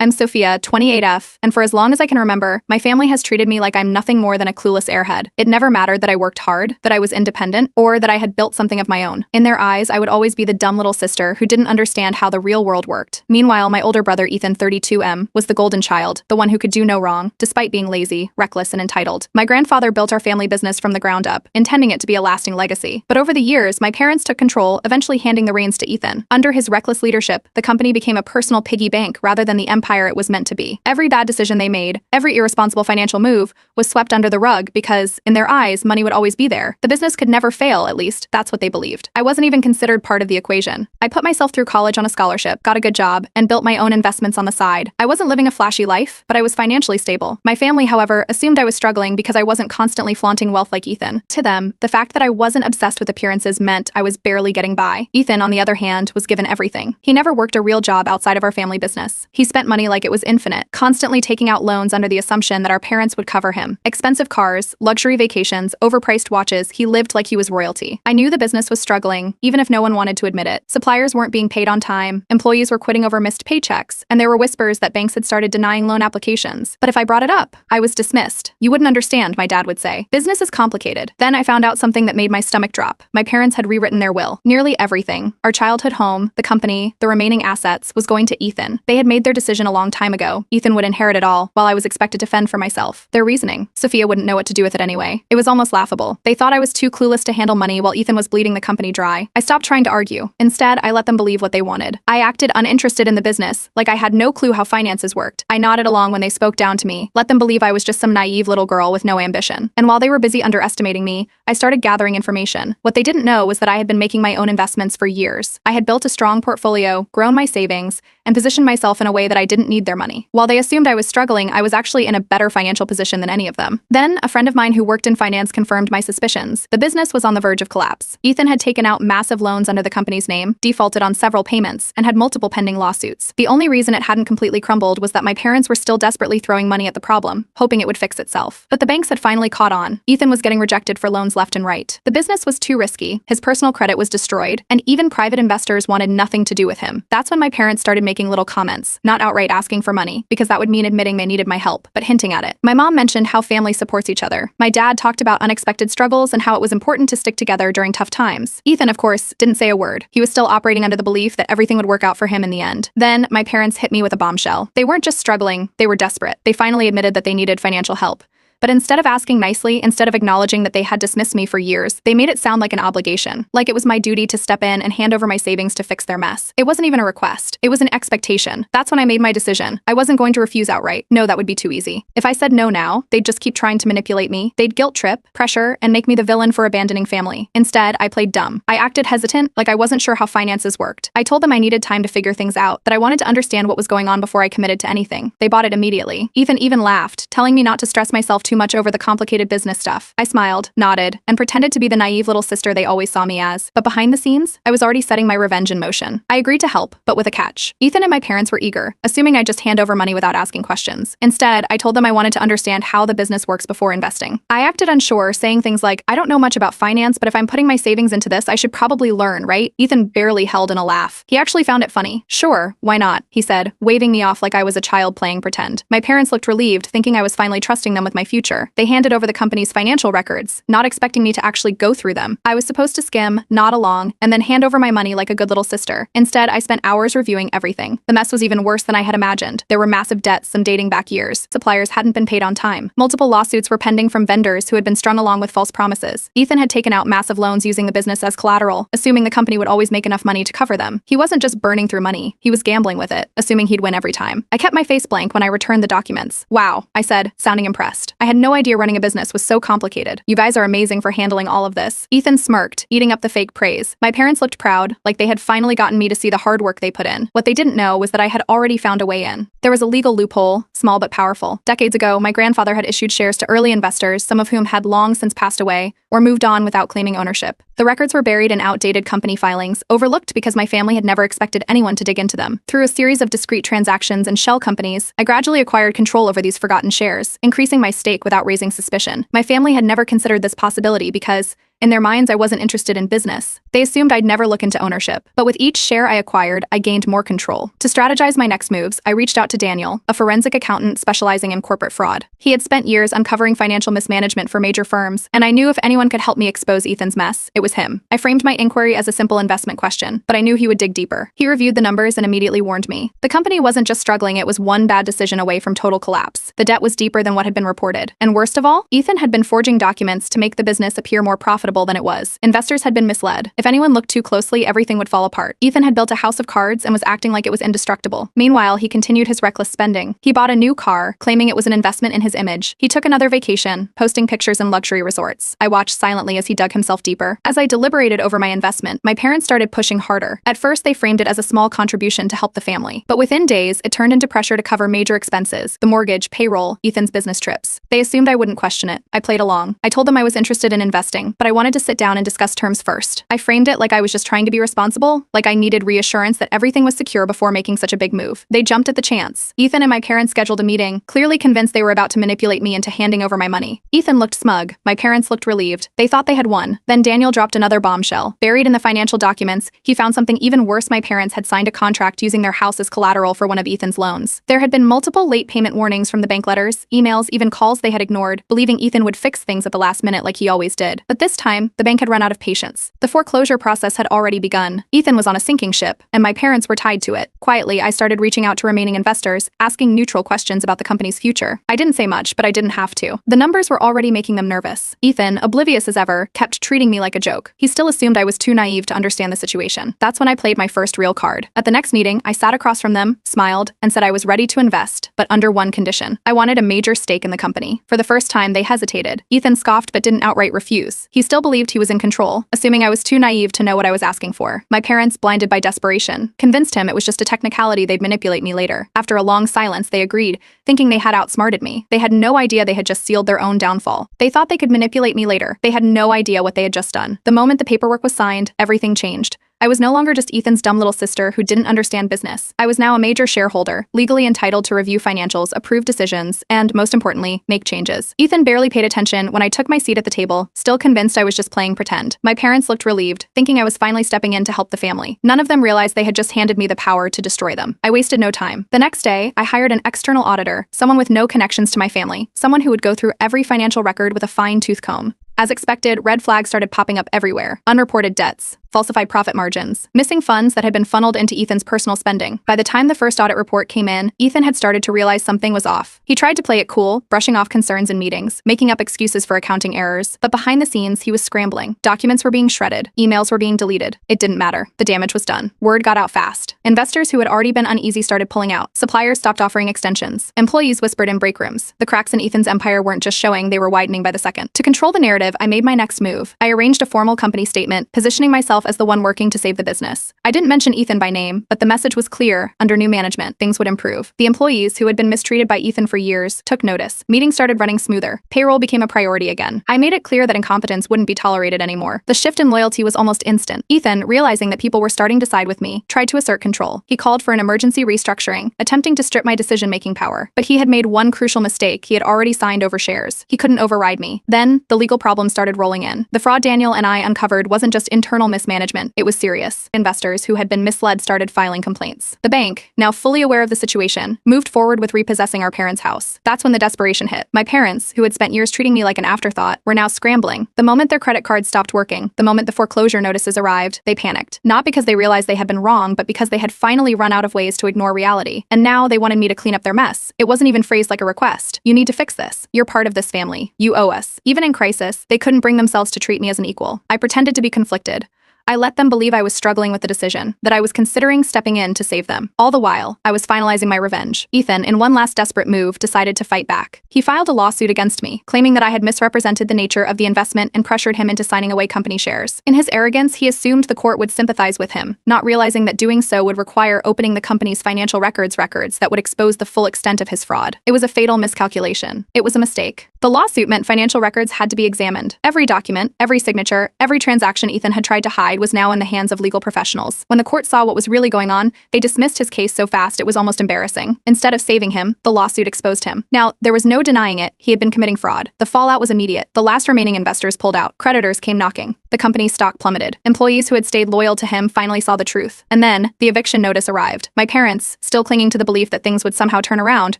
I'm Sophia, 28F, and for as long as I can remember, my family has treated me like I'm nothing more than a clueless airhead. It never mattered that I worked hard, that I was independent, or that I had built something of my own. In their eyes, I would always be the dumb little sister who didn't understand how the real world worked. Meanwhile, my older brother, Ethan, 32M, was the golden child, the one who could do no wrong, despite being lazy, reckless, and entitled. My grandfather built our family business from the ground up, intending it to be a lasting legacy. But over the years, my parents took control, eventually handing the reins to Ethan. Under his reckless leadership, the company became a personal piggy bank rather than the empire it was meant to be. Every bad decision they made, every irresponsible financial move, was swept under the rug because, in their eyes, money would always be there. The business could never fail, at least, that's what they believed. I wasn't even considered part of the equation. I put myself through college on a scholarship, got a good job, and built my own investments on the side. I wasn't living a flashy life, but I was financially stable. My family, however, assumed I was struggling because I wasn't constantly flaunting wealth like Ethan. To them, the fact that I wasn't obsessed with appearances meant I was barely getting by. Ethan, on the other hand, was given everything. He never worked a real job outside of our family business. He spent money like it was infinite, constantly taking out loans under the assumption that our parents would cover him. Expensive cars, luxury vacations, overpriced watches, he lived like he was royalty. I knew the business was struggling, even if no one wanted to admit it. Suppliers weren't being paid on time, employees were quitting over missed paychecks, and there were whispers that banks had started denying loan applications. But if I brought it up, I was dismissed. You wouldn't understand, my dad would say. Business is complicated. Then I found out something that made my stomach drop. My parents had rewritten their will. Nearly everything, our childhood home, the company, the remaining assets, was going to Ethan. They had made their decision a long time ago. Ethan would inherit it all, while I was expected to fend for myself. Their reasoning: Sophia wouldn't know what to do with it anyway. It was almost laughable. They thought I was too clueless to handle money while Ethan was bleeding the company dry. I stopped trying to argue. Instead, I let them believe what they wanted. I acted uninterested in the business, like I had no clue how finances worked. I nodded along when they spoke down to me, let them believe I was just some naive little girl with no ambition. And while they were busy underestimating me, I started gathering information. What they didn't know was that I had been making my own investments for years. I had built a strong portfolio, grown my savings, and positioned myself in a way that I didn't need their money. While they assumed I was struggling, I was actually in a better financial position than any of them. Then, a friend of mine who worked in finance confirmed my suspicions. The business was on the verge of collapse. Ethan had taken out massive loans under the company's name, defaulted on several payments, and had multiple pending lawsuits. The only reason it hadn't completely crumbled was that my parents were still desperately throwing money at the problem, hoping it would fix itself. But the banks had finally caught on. Ethan was getting rejected for loans left and right. The business was too risky, his personal credit was destroyed, and even private investors wanted nothing to do with him. That's when my parents started making little comments, not outright asking for money, because that would mean admitting they needed my help, but hinting at it. My mom mentioned how family supports each other. My dad talked about unexpected struggles and how it was important to stick together during tough times. Ethan, of course, didn't say a word. He was still operating under the belief that everything would work out for him in the end. Then, my parents hit me with a bombshell. They weren't just struggling, they were desperate. They finally admitted that they needed financial help. But instead of asking nicely, instead of acknowledging that they had dismissed me for years, they made it sound like an obligation, like it was my duty to step in and hand over my savings to fix their mess. It wasn't even a request. It was an expectation. That's when I made my decision. I wasn't going to refuse outright. No, that would be too easy. If I said no now, they'd just keep trying to manipulate me. They'd guilt trip, pressure, and make me the villain for abandoning family. Instead, I played dumb. I acted hesitant, like I wasn't sure how finances worked. I told them I needed time to figure things out, that I wanted to understand what was going on before I committed to anything. They bought it immediately. Ethan even laughed, telling me not to stress myself too much over the complicated business stuff. I smiled, nodded, and pretended to be the naive little sister they always saw me as. But behind the scenes, I was already setting my revenge in motion. I agreed to help, but with a catch. Ethan and my parents were eager, assuming I'd just hand over money without asking questions. Instead, I told them I wanted to understand how the business works before investing. I acted unsure, saying things like, I don't know much about finance, but if I'm putting my savings into this, I should probably learn, right? Ethan barely held in a laugh. He actually found it funny. Sure, why not? He said, waving me off like I was a child playing pretend. My parents looked relieved, thinking I was finally trusting them with my future. They handed over the company's financial records, not expecting me to actually go through them. I was supposed to skim, nod along, and then hand over my money like a good little sister. Instead, I spent hours reviewing everything. The mess was even worse than I had imagined. There were massive debts, some dating back years. Suppliers hadn't been paid on time. Multiple lawsuits were pending from vendors who had been strung along with false promises. Ethan had taken out massive loans using the business as collateral, assuming the company would always make enough money to cover them. He wasn't just burning through money, he was gambling with it, assuming he'd win every time. I kept my face blank when I returned the documents. Wow, I said, sounding impressed. I had no idea running a business was so complicated. You guys are amazing for handling all of this. Ethan smirked, eating up the fake praise. My parents looked proud, like they had finally gotten me to see the hard work they put in. What they didn't know was that I had already found a way in. There was a legal loophole, small but powerful. Decades ago, my grandfather had issued shares to early investors, some of whom had long since passed away or moved on without claiming ownership. The records were buried in outdated company filings, overlooked because my family had never expected anyone to dig into them. Through a series of discrete transactions and shell companies, I gradually acquired control over these forgotten shares, increasing my stake without raising suspicion. My family had never considered this possibility because, In their minds, I wasn't interested in business. They assumed I'd never look into ownership. But with each share I acquired, I gained more control. To strategize my next moves, I reached out to Daniel, a forensic accountant specializing in corporate fraud. He had spent years uncovering financial mismanagement for major firms, and I knew if anyone could help me expose Ethan's mess, it was him. I framed my inquiry as a simple investment question, but I knew he would dig deeper. He reviewed the numbers and immediately warned me. The company wasn't just struggling, it was one bad decision away from total collapse. The debt was deeper than what had been reported. And worst of all, Ethan had been forging documents to make the business appear more profitable than it was. Investors had been misled. If anyone looked too closely, everything would fall apart. Ethan had built a house of cards and was acting like it was indestructible. Meanwhile, he continued his reckless spending. He bought a new car, claiming it was an investment in his image. He took another vacation, posting pictures in luxury resorts. I watched silently as he dug himself deeper. As I deliberated over my investment, my parents started pushing harder. At first, they framed it as a small contribution to help the family. But within days, it turned into pressure to cover major expenses: the mortgage, payroll, Ethan's business trips. They assumed I wouldn't question it. I played along. I told them I was interested in investing, but I wanted to sit down and discuss terms first. I framed it like I was just trying to be responsible, like I needed reassurance that everything was secure before making such a big move. They jumped at the chance. Ethan and my parents scheduled a meeting, clearly convinced they were about to manipulate me into handing over my money. Ethan looked smug. My parents looked relieved. They thought they had won. Then Daniel dropped another bombshell. Buried in the financial documents, he found something even worse. My parents had signed a contract using their house as collateral for one of Ethan's loans. There had been multiple late payment warnings from the bank, letters, emails, even calls they had ignored, believing Ethan would fix things at the last minute like he always did. But this time, the bank had run out of patience. The foreclosure process had already begun. Ethan was on a sinking ship, and my parents were tied to it. Quietly, I started reaching out to remaining investors, asking neutral questions about the company's future. I didn't say much, but I didn't have to. The numbers were already making them nervous. Ethan, oblivious as ever, kept treating me like a joke. He still assumed I was too naive to understand the situation. That's when I played my first real card. At the next meeting, I sat across from them, smiled, and said I was ready to invest, but under one condition. I wanted a major stake in the company. For the first time, they hesitated. Ethan scoffed but didn't outright refuse. He still believed he was in control, assuming I was too naive to know what I was asking for. My parents, blinded by desperation, convinced him it was just a technicality, they'd manipulate me later. After a long silence, they agreed, thinking they had outsmarted me. They had no idea they had just sealed their own downfall. They thought they could manipulate me later. They had no idea what they had just done. The moment the paperwork was signed, everything changed. I was no longer just Ethan's dumb little sister who didn't understand business. I was now a major shareholder, legally entitled to review financials, approve decisions, and, most importantly, make changes. Ethan barely paid attention when I took my seat at the table, still convinced I was just playing pretend. My parents looked relieved, thinking I was finally stepping in to help the family. None of them realized they had just handed me the power to destroy them. I wasted no time. The next day, I hired an external auditor, someone with no connections to my family, someone who would go through every financial record with a fine-tooth comb. As expected, red flags started popping up everywhere. Unreported debts, falsified profit margins, missing funds that had been funneled into Ethan's personal spending. By the time the first audit report came in, Ethan had started to realize something was off. He tried to play it cool, brushing off concerns in meetings, making up excuses for accounting errors, but behind the scenes, he was scrambling. Documents were being shredded, emails were being deleted. It didn't matter. The damage was done. Word got out fast. Investors who had already been uneasy started pulling out. Suppliers stopped offering extensions. Employees whispered in break rooms. The cracks in Ethan's empire weren't just showing, they were widening by the second. To control the narrative, I made my next move. I arranged a formal company statement, positioning myself as the one working to save the business. I didn't mention Ethan by name, but the message was clear. Under new management, things would improve. The employees, who had been mistreated by Ethan for years, took notice. Meetings started running smoother. Payroll became a priority again. I made it clear that incompetence wouldn't be tolerated anymore. The shift in loyalty was almost instant. Ethan, realizing that people were starting to side with me, tried to assert control. He called for an emergency restructuring, attempting to strip my decision-making power. But he had made one crucial mistake. He had already signed over shares. He couldn't override me. Then, the legal problems started rolling in. The fraud Daniel and I uncovered wasn't just internal mismanagement, it was serious. Investors who had been misled started filing complaints. The bank, now fully aware of the situation, moved forward with repossessing our parents' house. That's when the desperation hit. My parents, who had spent years treating me like an afterthought, were now scrambling. The moment their credit cards stopped working, the moment the foreclosure notices arrived, they panicked. Not because they realized they had been wrong, but because they had finally run out of ways to ignore reality. And now they wanted me to clean up their mess. It wasn't even phrased like a request. You need to fix this. You're part of this family. You owe us. Even in crisis, they couldn't bring themselves to treat me as an equal. I pretended to be conflicted. I let them believe I was struggling with the decision, that I was considering stepping in to save them. All the while, I was finalizing my revenge. Ethan, in one last desperate move, decided to fight back. He filed a lawsuit against me, claiming that I had misrepresented the nature of the investment and pressured him into signing away company shares. In his arrogance, he assumed the court would sympathize with him, not realizing that doing so would require opening the company's financial records that would expose the full extent of his fraud. It was a fatal miscalculation. It was a mistake. The lawsuit meant financial records had to be examined. Every document, every signature, every transaction Ethan had tried to hide was now in the hands of legal professionals. When the court saw what was really going on, they dismissed his case so fast it was almost embarrassing. Instead of saving him, the lawsuit exposed him. Now, there was no denying it. He had been committing fraud. The fallout was immediate. The last remaining investors pulled out. Creditors came knocking. The company's stock plummeted. Employees who had stayed loyal to him finally saw the truth. And then, the eviction notice arrived. My parents, still clinging to the belief that things would somehow turn around,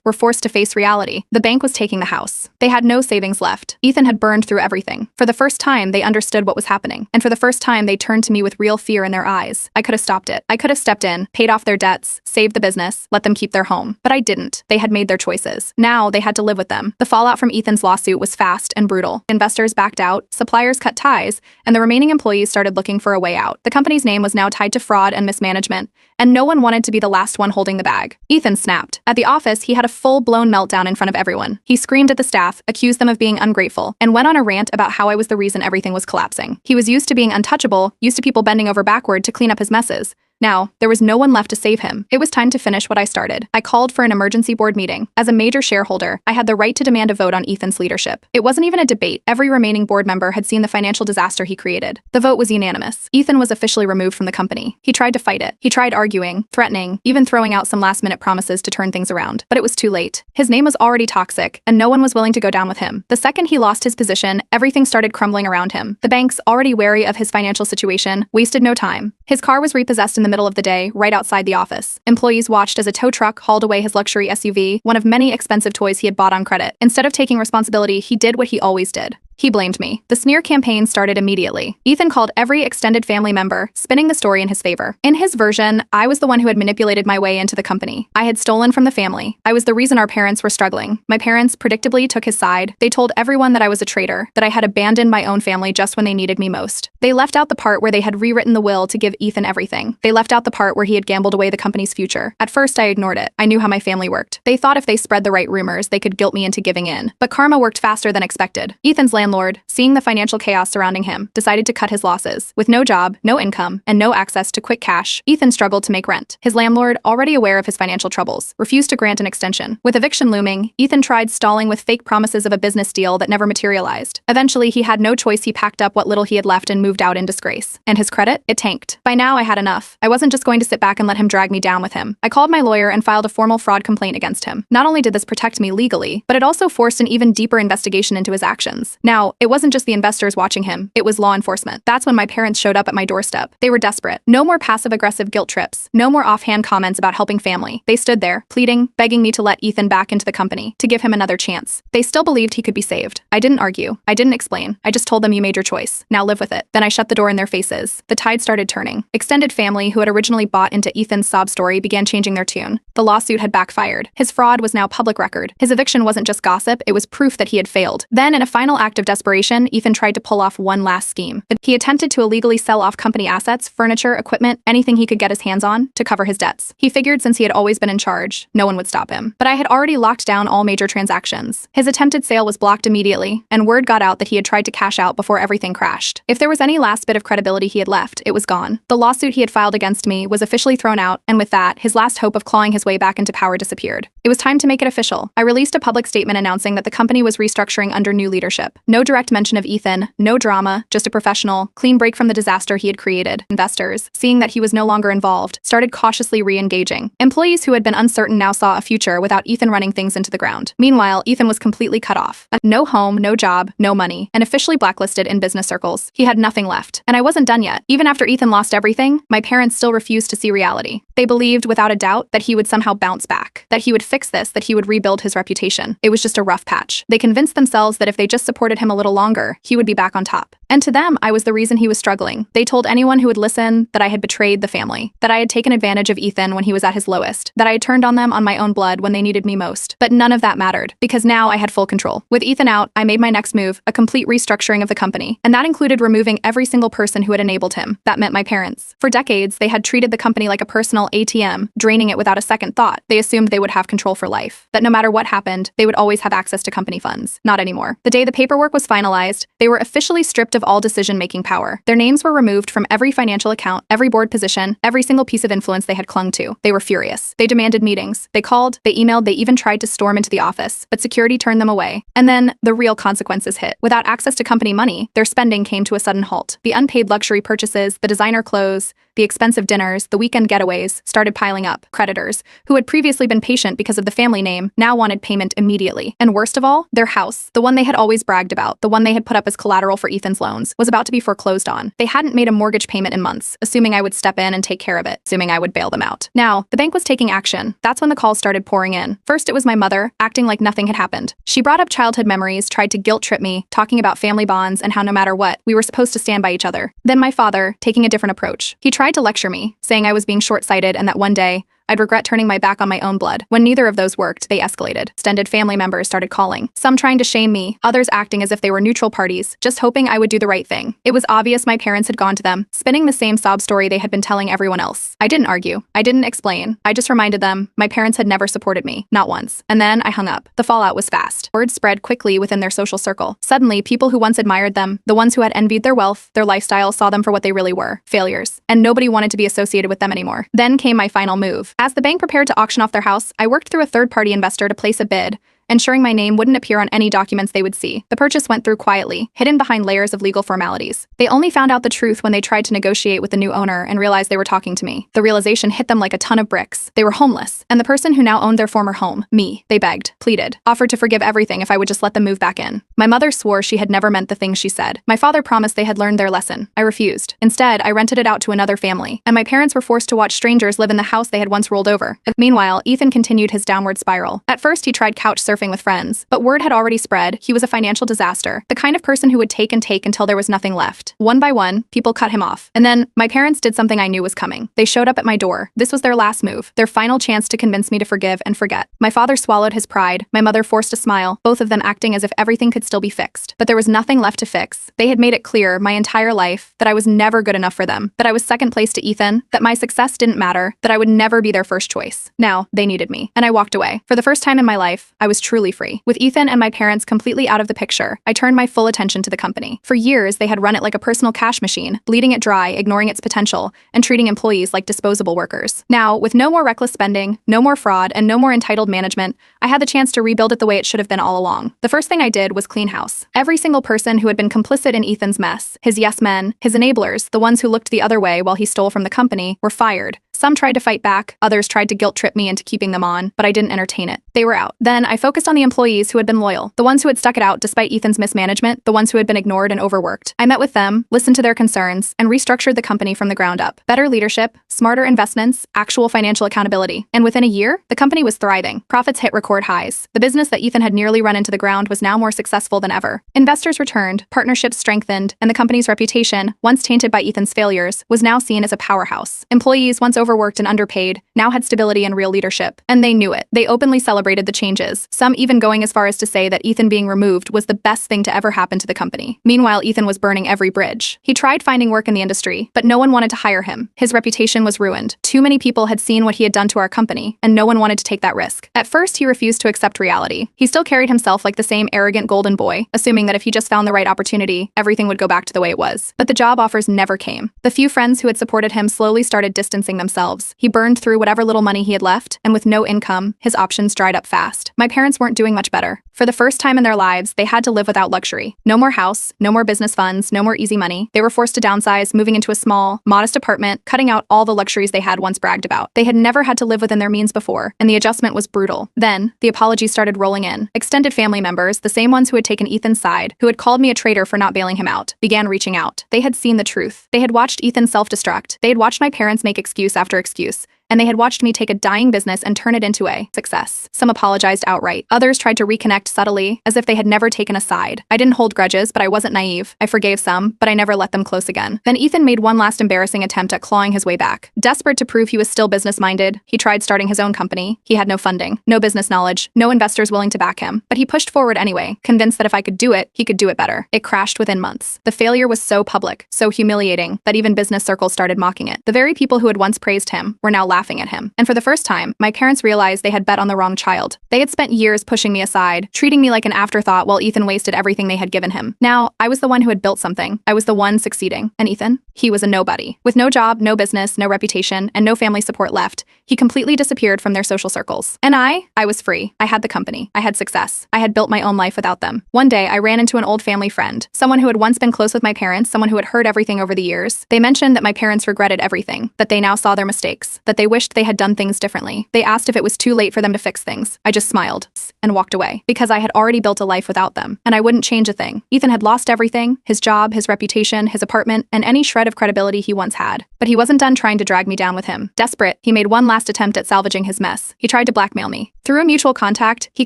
were forced to face reality. The bank was taking the house. They had no savings left. Ethan had burned through everything. For the first time, they understood what was happening. And for the first time, they turned to me with real fear in their eyes. I could have stopped it. I could have stepped in, paid off their debts, saved the business, let them keep their home. But I didn't. They had made their choices. Now, they had to live with them. The fallout from Ethan's lawsuit was fast and brutal. Investors backed out, suppliers cut ties, and the remaining employees started looking for a way out. The company's name was now tied to fraud and mismanagement, and no one wanted to be the last one holding the bag. Ethan snapped. At the office, he had a full-blown meltdown in front of everyone. He screamed at the staff, accused them of being ungrateful, and went on a rant about how I was the reason everything was collapsing. He was used to being untouchable, used to people bending over backward to clean up his messes. Now, there was no one left to save him. It was time to finish what I started. I called for an emergency board meeting. As a major shareholder, I had the right to demand a vote on Ethan's leadership. It wasn't even a debate. Every remaining board member had seen the financial disaster he created. The vote was unanimous. Ethan was officially removed from the company. He tried to fight it. He tried arguing, threatening, even throwing out some last-minute promises to turn things around. But it was too late. His name was already toxic, and no one was willing to go down with him. The second he lost his position, everything started crumbling around him. The banks, already wary of his financial situation, wasted no time. His car was repossessed in the middle of the day, right outside the office. Employees watched as a tow truck hauled away his luxury SUV, one of many expensive toys he had bought on credit. Instead of taking responsibility, he did what he always did. He blamed me. The smear campaign started immediately. Ethan called every extended family member, spinning the story in his favor. In his version, I was the one who had manipulated my way into the company. I had stolen from the family. I was the reason our parents were struggling. My parents predictably took his side. They told everyone that I was a traitor, that I had abandoned my own family just when they needed me most. They left out the part where they had rewritten the will to give Ethan everything. They left out the part where he had gambled away the company's future. At first, I ignored it. I knew how my family worked. They thought if they spread the right rumors, they could guilt me into giving in. But karma worked faster than expected. Ethan's landlord, seeing the financial chaos surrounding him, decided to cut his losses. With no job, no income, and no access to quick cash, Ethan struggled to make rent. His landlord, already aware of his financial troubles, refused to grant an extension. With eviction looming, Ethan tried stalling with fake promises of a business deal that never materialized. Eventually, he had no choice. He packed up what little he had left and moved out in disgrace. And his credit? It tanked. By now, I had enough. I wasn't just going to sit back and let him drag me down with him. I called my lawyer and filed a formal fraud complaint against him. Not only did this protect me legally, but it also forced an even deeper investigation into his actions. Now, it wasn't just the investors watching him, it was law enforcement. That's when my parents showed up at my doorstep. They were desperate. No more passive-aggressive guilt trips. No more offhand comments about helping family. They stood there, pleading, begging me to let Ethan back into the company, to give him another chance. They still believed he could be saved. I didn't argue. I didn't explain. I just told them, you made your choice. Now live with it. Then I shut the door in their faces. The tide started turning. Extended family who had originally bought into Ethan's sob story began changing their tune. The lawsuit had backfired. His fraud was now public record. His eviction wasn't just gossip, it was proof that he had failed. Then, in a final act of desperation, Ethan tried to pull off one last scheme. He attempted to illegally sell off company assets, furniture, equipment, anything he could get his hands on, to cover his debts. He figured since he had always been in charge, no one would stop him. But I had already locked down all major transactions. His attempted sale was blocked immediately, and word got out that he had tried to cash out before everything crashed. If there was any last bit of credibility he had left, it was gone. The lawsuit he had filed against me was officially thrown out, and with that, his last hope of clawing his way back into power disappeared. It was time to make it official. I released a public statement announcing that the company was restructuring under new leadership. No direct mention of Ethan, no drama, just a professional, clean break from the disaster he had created. Investors, seeing that he was no longer involved, started cautiously re-engaging. Employees who had been uncertain now saw a future without Ethan running things into the ground. Meanwhile, Ethan was completely cut off. No home, no job, no money, and officially blacklisted in business circles. He had nothing left. And I wasn't done yet. Even after Ethan lost everything, my parents still refused to see reality. They believed, without a doubt, that he would somehow bounce back, that he would fix this, that he would rebuild his reputation. It was just a rough patch. They convinced themselves that if they just supported him a little longer, he would be back on top. And to them, I was the reason he was struggling. They told anyone who would listen that I had betrayed the family, that I had taken advantage of Ethan when he was at his lowest, that I had turned on them on my own blood when they needed me most. But none of that mattered, because now I had full control. With Ethan out, I made my next move, a complete restructuring of the company. And that included removing every single person who had enabled him. That meant my parents. For decades, they had treated the company like a personal ATM, draining it without a second thought. They assumed they would have control for life, that no matter what happened, they would always have access to company funds. Not anymore. The day the paperwork was finalized, they were officially stripped of all decision-making power. Their names were removed from every financial account, every board position, every single piece of influence they had clung to. They were furious. They demanded meetings. They called, they emailed, they even tried to storm into the office, but security turned them away. And then the real consequences hit. Without access to company money, their spending came to a sudden halt. The unpaid luxury purchases, the designer clothes, the expensive dinners, the weekend getaways started piling up. Creditors, who had previously been patient because of the family name, now wanted payment immediately. And worst of all, their house, the one they had always bragged about, the one they had put up as collateral for Ethan's loans, was about to be foreclosed on. They hadn't made a mortgage payment in months, assuming I would step in and take care of it, assuming I would bail them out. Now, the bank was taking action. That's when the calls started pouring in. First, it was my mother, acting like nothing had happened. She brought up childhood memories, tried to guilt trip me, talking about family bonds and how no matter what, we were supposed to stand by each other. Then my father, taking a different approach. He tried to lecture me, saying I was being short-sighted and that one day, I'd regret turning my back on my own blood. When neither of those worked, they escalated. Extended family members started calling, some trying to shame me, others acting as if they were neutral parties, just hoping I would do the right thing. It was obvious my parents had gone to them, spinning the same sob story they had been telling everyone else. I didn't argue. I didn't explain. I just reminded them my parents had never supported me, not once. And then I hung up. The fallout was fast. Word spread quickly within their social circle. Suddenly, people who once admired them, the ones who had envied their wealth, their lifestyle, saw them for what they really were, failures. And nobody wanted to be associated with them anymore. Then came my final move. As the bank prepared to auction off their house, I worked through a third-party investor to place a bid, ensuring my name wouldn't appear on any documents they would see. The purchase went through quietly, hidden behind layers of legal formalities. They only found out the truth when they tried to negotiate with the new owner and realized they were talking to me. The realization hit them like a ton of bricks. They were homeless, and the person who now owned their former home, me, they begged, pleaded, offered to forgive everything if I would just let them move back in. My mother swore she had never meant the things she said. My father promised they had learned their lesson. I refused. Instead, I rented it out to another family, and my parents were forced to watch strangers live in the house they had once ruled over. Meanwhile, Ethan continued his downward spiral. At first, he tried couch surfing with friends, but word had already spread he was a financial disaster, the kind of person who would take and take until there was nothing left. One by one, people cut him off. And then, my parents did something I knew was coming. They showed up at my door. This was their last move, their final chance to convince me to forgive and forget. My father swallowed his pride, my mother forced a smile, both of them acting as if everything could still be fixed. But there was nothing left to fix. They had made it clear my entire life that I was never good enough for them, that I was second place to Ethan, that my success didn't matter, that I would never be their first choice. Now, they needed me, and I walked away. For the first time in my life, I was truly free. With Ethan and my parents completely out of the picture, I turned my full attention to the company. For years, they had run it like a personal cash machine, bleeding it dry, ignoring its potential, and treating employees like disposable workers. Now, with no more reckless spending, no more fraud, and no more entitled management, I had the chance to rebuild it the way it should have been all along. The first thing I did was clean house. Every single person who had been complicit in Ethan's mess, his yes men, his enablers, the ones who looked the other way while he stole from the company, were fired. Some tried to fight back, others tried to guilt trip me into keeping them on, but I didn't entertain it. They were out. Then I focused on the employees who had been loyal, the ones who had stuck it out despite Ethan's mismanagement, the ones who had been ignored and overworked. I met with them, listened to their concerns, and restructured the company from the ground up. Better leadership, smarter investments, actual financial accountability. And within a year, the company was thriving. Profits hit record highs. The business that Ethan had nearly run into the ground was now more successful than ever. Investors returned, partnerships strengthened, and the company's reputation, once tainted by Ethan's failures, was now seen as a powerhouse. Employees, once overworked and underpaid, now had stability and real leadership. And they knew it. They openly celebrated the changes, some even going as far as to say that Ethan being removed was the best thing to ever happen to the company. Meanwhile, Ethan was burning every bridge. He tried finding work in the industry, but no one wanted to hire him. His reputation was ruined. Too many people had seen what he had done to our company, and no one wanted to take that risk. At first, he refused to accept reality. He still carried himself like the same arrogant golden boy, assuming that if he just found the right opportunity, everything would go back to the way it was. But the job offers never came. The few friends who had supported him slowly started distancing themselves. He burned through whatever little money he had left, and with no income, his options dried up fast. My parents weren't doing much better. For the first time in their lives, they had to live without luxury. No more house, no more business funds, no more easy money. They were forced to downsize, moving into a small, modest apartment, cutting out all the luxuries they had once bragged about. They had never had to live within their means before, and the adjustment was brutal. Then, the apologies started rolling in. Extended family members, the same ones who had taken Ethan's side, who had called me a traitor for not bailing him out, began reaching out. They had seen the truth. They had watched Ethan self-destruct. They had watched my parents make excuse after excuse, and they had watched me take a dying business and turn it into a success. Some apologized outright. Others tried to reconnect subtly, as if they had never taken a side. I didn't hold grudges, but I wasn't naive. I forgave some, but I never let them close again. Then Ethan made one last embarrassing attempt at clawing his way back. Desperate to prove he was still business-minded, he tried starting his own company. He had no funding, no business knowledge, no investors willing to back him. But he pushed forward anyway, convinced that if I could do it, he could do it better. It crashed within months. The failure was so public, so humiliating, that even business circles started mocking it. The very people who had once praised him were now laughing at him. And for the first time, my parents realized they had bet on the wrong child. They had spent years pushing me aside, treating me like an afterthought while Ethan wasted everything they had given him. Now, I was the one who had built something. I was the one succeeding. And Ethan? He was a nobody. With no job, no business, no reputation, and no family support left, he completely disappeared from their social circles. And I was free. I had the company. I had success. I had built my own life without them. One day, I ran into an old family friend, someone who had once been close with my parents, someone who had heard everything over the years. They mentioned that my parents regretted everything, that they now saw their mistakes, that they wished they had done things differently. They asked if it was too late for them to fix things. I just smiled and walked away, because I had already built a life without them, and I wouldn't change a thing. Ethan had lost everything, his job, his reputation, his apartment, and any shred of credibility he once had. But he wasn't done trying to drag me down with him. Desperate, he made one last attempt at salvaging his mess. He tried to blackmail me. Through a mutual contact, he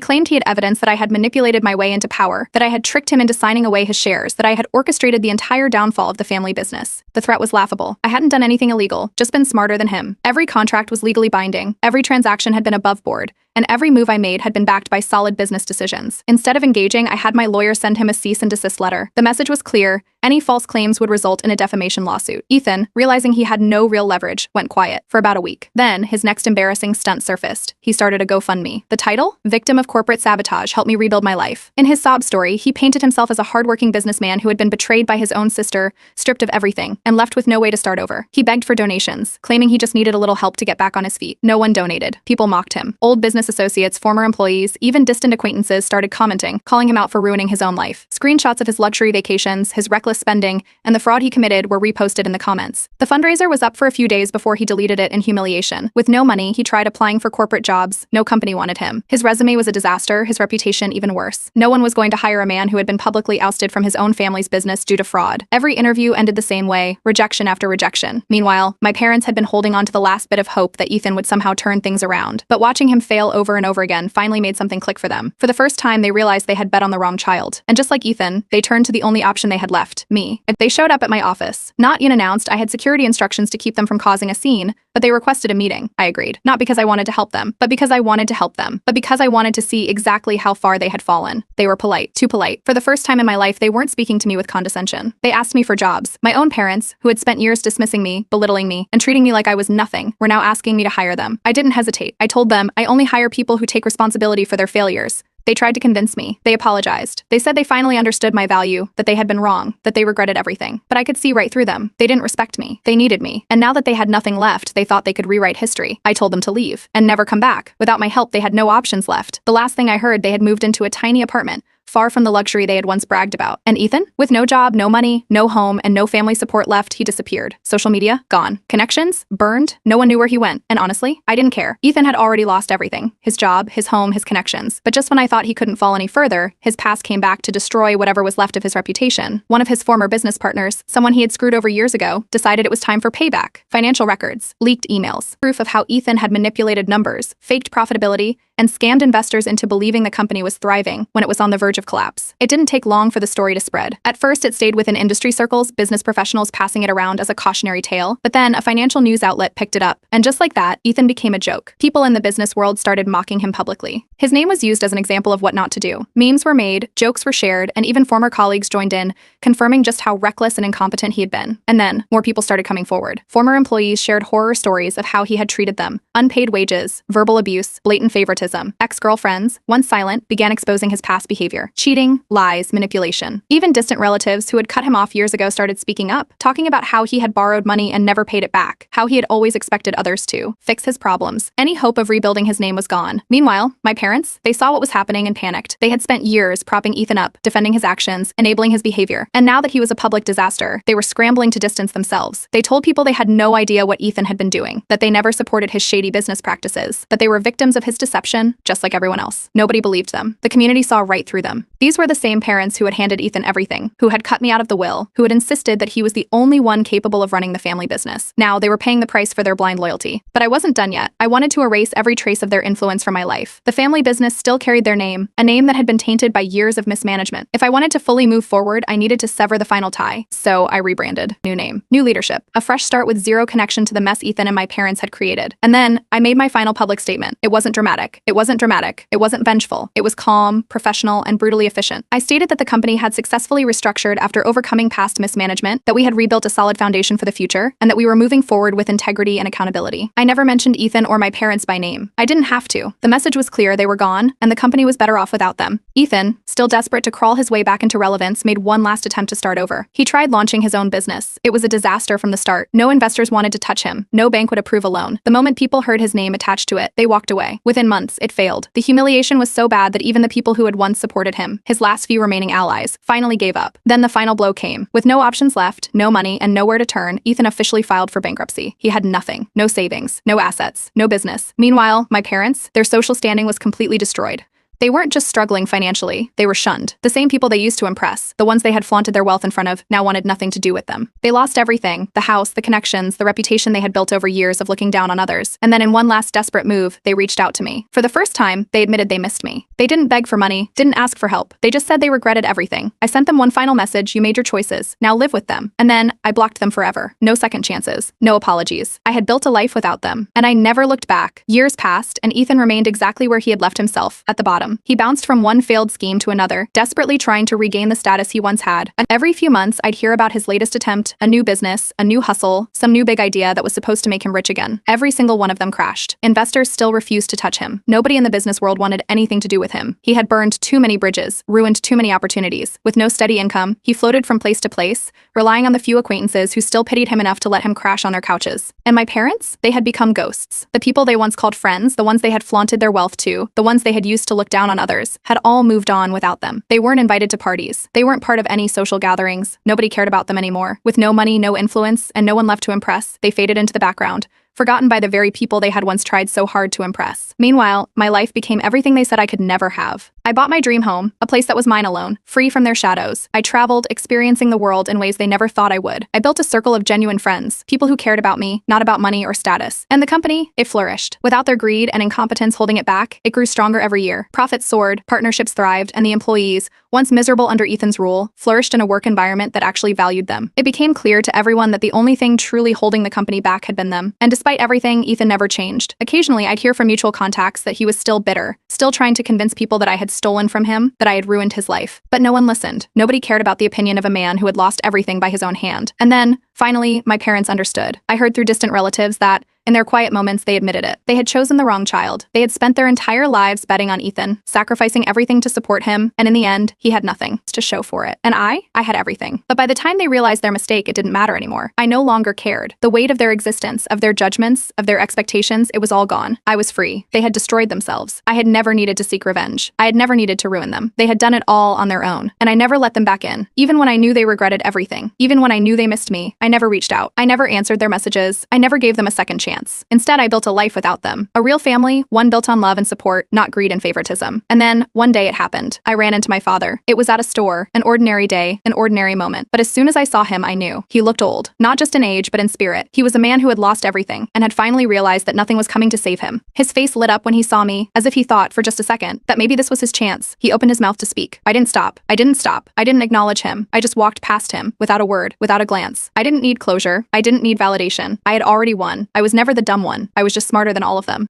claimed he had evidence that I had manipulated my way into power, that I had tricked him into signing away his shares, that I had orchestrated the entire downfall of the family business. The threat was laughable. I hadn't done anything illegal, just been smarter than him. Every contract was legally binding, every transaction had been above board, and every move I made had been backed by solid business decisions. Instead of engaging, I had my lawyer send him a cease and desist letter. The message was clear: any false claims would result in a defamation lawsuit. Ethan, realizing he had no real leverage, went quiet for about a week. Then, his next embarrassing stunt surfaced. He started a GoFundMe. The title? Victim of Corporate Sabotage, Help Me Rebuild My Life. In his sob story, he painted himself as a hardworking businessman who had been betrayed by his own sister, stripped of everything, and left with no way to start over. He begged for donations, claiming he just needed a little help to get back on his feet. No one donated. People mocked him. Old business associates, former employees, even distant acquaintances started commenting, calling him out for ruining his own life. Screenshots of his luxury vacations, his reckless spending, and the fraud he committed were reposted in the comments. The fundraiser was up for a few days before he deleted it in humiliation. With no money, he tried applying for corporate jobs. No company wanted him. His resume was a disaster, his reputation even worse. No one was going to hire a man who had been publicly ousted from his own family's business due to fraud. Every interview ended the same way, rejection after rejection. Meanwhile, my parents had been holding on to the last bit of hope that Ethan would somehow turn things around. But watching him fail over and over again finally made something click for them. For the first time, they realized they had bet on the wrong child. And just like Ethan, they turned to the only option they had left, me. They showed up at my office. Not unannounced, I had security instructions to keep them from causing a scene, but they requested a meeting. I agreed. Not because I wanted to help them, but because I wanted to help them. But because I wanted to see exactly how far they had fallen. They were polite. Too polite. For the first time in my life, they weren't speaking to me with condescension. They asked me for jobs. My own parents, who had spent years dismissing me, belittling me, and treating me like I was nothing, were now asking me to hire them. I didn't hesitate. I told them, I only hire people who take responsibility for their failures. They tried to convince me. They apologized. They said they finally understood my value, that they had been wrong, that they regretted everything. But I could see right through them. They didn't respect me. They needed me. And now that they had nothing left, they thought they could rewrite history. I told them to leave and never come back. Without my help, they had no options left. The last thing I heard, they had moved into a tiny apartment, far from the luxury they had once bragged about. And Ethan? With no job, no money, no home, and no family support left, he disappeared. Social media? Gone. Connections? Burned. No one knew where he went. And honestly, I didn't care. Ethan had already lost everything. His job, his home, his connections. But just when I thought he couldn't fall any further, his past came back to destroy whatever was left of his reputation. One of his former business partners, someone he had screwed over years ago, decided it was time for payback. Financial records, leaked emails, proof of how Ethan had manipulated numbers, faked profitability, and scammed investors into believing the company was thriving when it was on the verge of collapse. It didn't take long for the story to spread. At first, it stayed within industry circles, business professionals passing it around as a cautionary tale, but then a financial news outlet picked it up. And just like that, Ethan became a joke. People in the business world started mocking him publicly. His name was used as an example of what not to do. Memes were made, jokes were shared, and even former colleagues joined in, confirming just how reckless and incompetent he had been. And then, more people started coming forward. Former employees shared horror stories of how he had treated them. Unpaid wages, verbal abuse, blatant favoritism. Ex-girlfriends, once silent, began exposing his past behavior. Cheating, lies, manipulation. Even distant relatives who had cut him off years ago started speaking up, talking about how he had borrowed money and never paid it back, how he had always expected others to fix his problems. Any hope of rebuilding his name was gone. Meanwhile, my parents, they saw what was happening and panicked. They had spent years propping Ethan up, defending his actions, enabling his behavior. And now that he was a public disaster, they were scrambling to distance themselves. They told people they had no idea what Ethan had been doing, that they never supported his shady business practices, that they were victims of his deception, just like everyone else. Nobody believed them. The community saw right through them. them. These were the same parents who had handed Ethan everything, who had cut me out of the will, who had insisted that he was the only one capable of running the family business. Now, they were paying the price for their blind loyalty. But I wasn't done yet. I wanted to erase every trace of their influence from my life. The family business still carried their name, a name that had been tainted by years of mismanagement. If I wanted to fully move forward, I needed to sever the final tie. So I rebranded. New name, new leadership, a fresh start with zero connection to the mess Ethan and my parents had created. And then I made my final public statement. It wasn't dramatic. It wasn't dramatic. It wasn't vengeful. It was calm, professional, and brutally efficient. I stated that the company had successfully restructured after overcoming past mismanagement, that we had rebuilt a solid foundation for the future, and that we were moving forward with integrity and accountability. I never mentioned Ethan or my parents by name. I didn't have to. The message was clear: they were gone, and the company was better off without them. Ethan, still desperate to crawl his way back into relevance, made one last attempt to start over. He tried launching his own business. It was a disaster from the start. No investors wanted to touch him. No bank would approve a loan. The moment people heard his name attached to it, they walked away. Within months, it failed. The humiliation was so bad that even the people who had once supported him, his last few remaining allies, finally gave up. Then the final blow came. With no options left, no money, and nowhere to turn, Ethan officially filed for bankruptcy. He had nothing. No savings, no assets, no business. Meanwhile, my parents, their social standing was completely destroyed. They weren't just struggling financially, they were shunned. The same people they used to impress, the ones they had flaunted their wealth in front of, now wanted nothing to do with them. They lost everything: the house, the connections, the reputation they had built over years of looking down on others. And then in one last desperate move, they reached out to me. For the first time, they admitted they missed me. They didn't beg for money, didn't ask for help. They just said they regretted everything. I sent them one final message: you made your choices, now live with them. And then I blocked them forever. No second chances, no apologies. I had built a life without them, and I never looked back. Years passed, and Ethan remained exactly where he had left himself, at the bottom. He bounced from one failed scheme to another, desperately trying to regain the status he once had. And every few months, I'd hear about his latest attempt, a new business, a new hustle, some new big idea that was supposed to make him rich again. Every single one of them crashed. Investors still refused to touch him. Nobody in the business world wanted anything to do with him. He had burned too many bridges, ruined too many opportunities. With no steady income, he floated from place to place, relying on the few acquaintances who still pitied him enough to let him crash on their couches. And my parents? They had become ghosts. The people they once called friends, the ones they had flaunted their wealth to, the ones they had used to look down on others, had all moved on without them. They weren't invited to parties. They weren't part of any social gatherings. Nobody cared about them anymore. With no money, no influence, and no one left to impress, they faded into the background, forgotten by the very people they had once tried so hard to impress. Meanwhile, my life became everything they said I could never have. I bought my dream home, a place that was mine alone, free from their shadows. I traveled, experiencing the world in ways they never thought I would. I built a circle of genuine friends, people who cared about me, not about money or status. And the company, it flourished. Without their greed and incompetence holding it back, it grew stronger every year. Profits soared, partnerships thrived, and the employees, once miserable under Ethan's rule, flourished in a work environment that actually valued them. It became clear to everyone that the only thing truly holding the company back had been them. And despite everything, Ethan never changed. Occasionally, I'd hear from mutual contacts that he was still bitter, still trying to convince people that I had stolen from him, that I had ruined his life. But no one listened. Nobody cared about the opinion of a man who had lost everything by his own hand. And then, finally, my parents understood. I heard through distant relatives that, in their quiet moments, they admitted it. They had chosen the wrong child. They had spent their entire lives betting on Ethan, sacrificing everything to support him, and in the end, he had nothing to show for it. And I had everything. But by the time they realized their mistake, it didn't matter anymore. I no longer cared. The weight of their existence, of their judgments, of their expectations, it was all gone. I was free. They had destroyed themselves. I had never needed to seek revenge. I had never needed to ruin them. They had done it all on their own, and I never let them back in. Even when I knew they regretted everything, even when I knew they missed me, I never reached out. I never answered their messages. I never gave them a second chance. Instead, I built a life without them. A real family, one built on love and support, not greed and favoritism. And then, one day it happened. I ran into my father. It was at a store, an ordinary day, an ordinary moment. But as soon as I saw him, I knew. He looked old. Not just in age, but in spirit. He was a man who had lost everything, and had finally realized that nothing was coming to save him. His face lit up when he saw me, as if he thought, for just a second, that maybe this was his chance. He opened his mouth to speak. I didn't stop. I didn't stop. I didn't acknowledge him. I just walked past him, without a word, without a glance. I didn't need closure. I didn't need validation. I had already won. I was never the dumb one. I was just smarter than all of them.